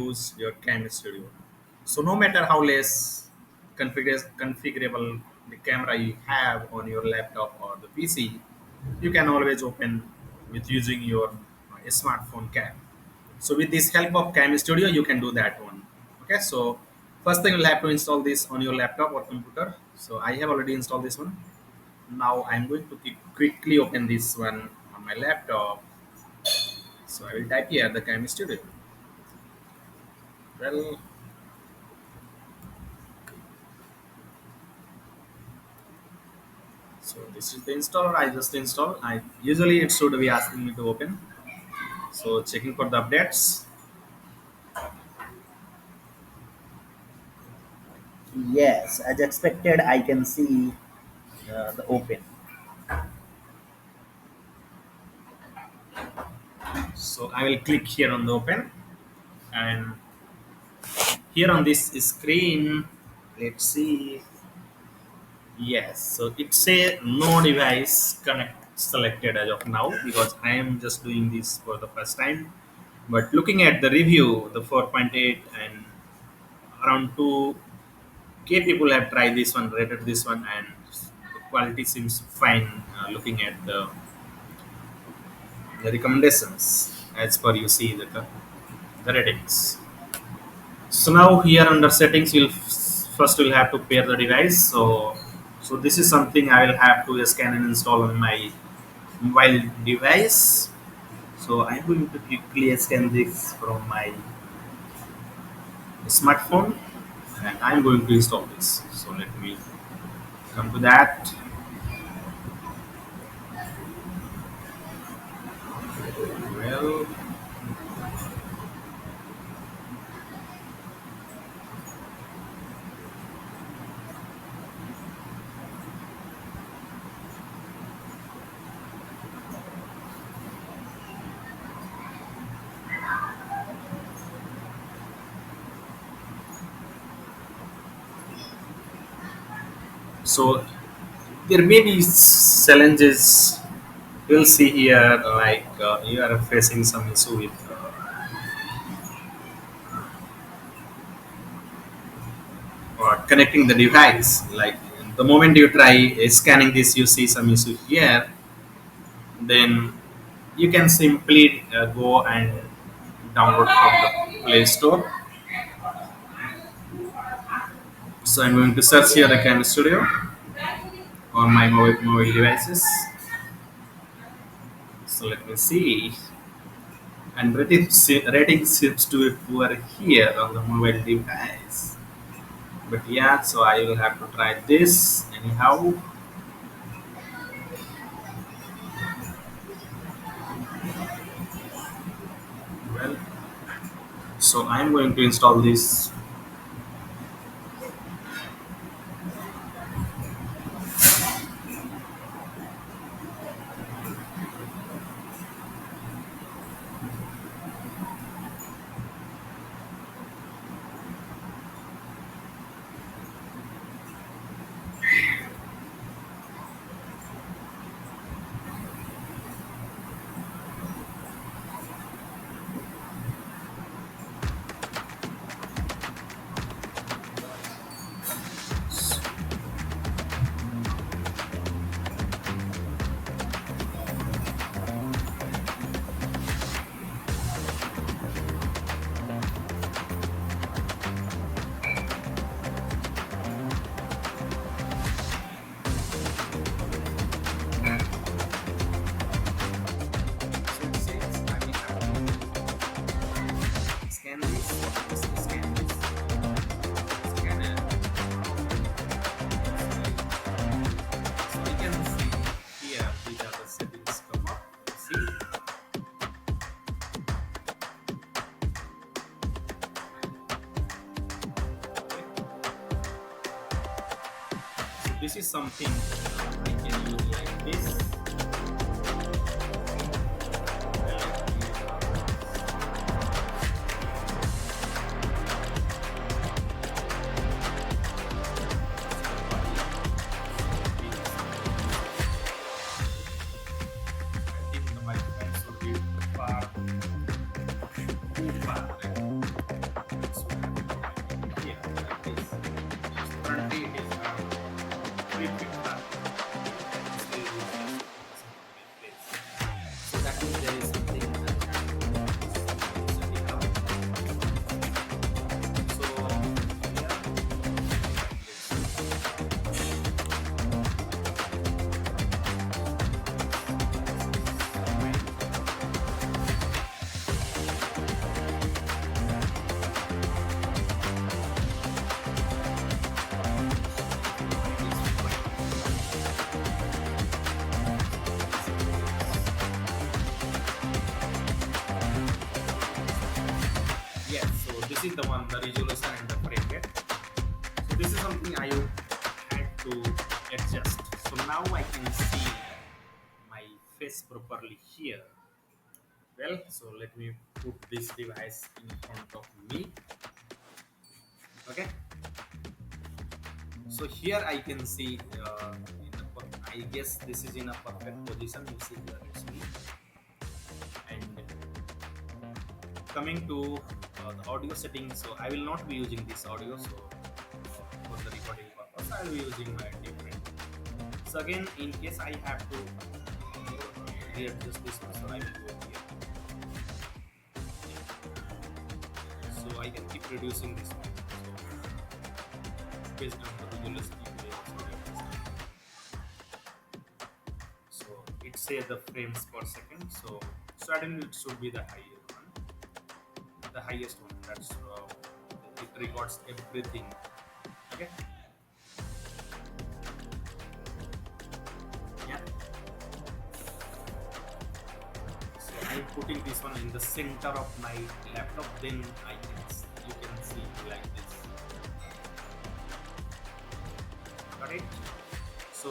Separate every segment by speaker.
Speaker 1: use your Camo Studio. So no matter how less configurable the camera you have on your laptop or the PC, you can always open with using your smartphone cam. So with this help of Camo Studio, you can do that one. Okay, so first thing you'll have to install this on your laptop or computer. So I have already installed this one. Now I'm going to quickly open this one on my laptop. So I will type here the Camo Studio. Well, so this is the installer I just installed. I usually it should be asking me to open. So checking for the updates.
Speaker 2: Yes, as expected, I can see the open.
Speaker 1: So I will click here on the open, and here on this screen, let's see. Yes, so it say no device connect selected as of now because I am just doing this for the first time. But looking at the review, the 4.8 and around 2K people have tried this one, rated this one, and the quality seems fine. Looking at the recommendations as per you see the ratings. So now here under settings, first we'll have to pair the device. So this is something I will have to scan and install on my mobile device. So I'm going to quickly scan this from my smartphone, and I'm going to install this. So let me come to that. Well, so there may be challenges. We'll see here, like you are facing some issue with or connecting the device. Like the moment you try scanning this, you see some issue here. Then you can simply go and download from the Play Store. So I'm going to search here the Cam Studio on my mobile devices. So let me see. And rating seems to be poor here on the mobile device. But yeah, so I will have to try this anyhow. Well, so I'm going to install this. So it says I will have to scan this, scan this, scan it. So we can see here which are the settings come up. See, this is something I can use like this. I think the microphone should be far too far. this is the one, the resolution and the frame rate. So this is something I had to adjust. So now I can see my face properly here. Well, so let me put this device in front of me. Okay. So here I can see, I guess this is in a perfect position. You see here it's me. And coming to the audio settings, so I will not be using this audio. So for the recording purpose, I will be using my different. So again, in case I have to readjust this one, so I will go here. So I can keep reducing this one. So based on the resolution, you may also reduce. So it says the frames per second. So suddenly it should be the highest one, the highest one. That's it records everything. Okay. Yeah. So I'm putting this one in the center of my laptop. Then you can see like this. Got it? So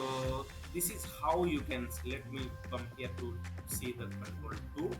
Speaker 1: this is how you can, let me come here to see the control 2.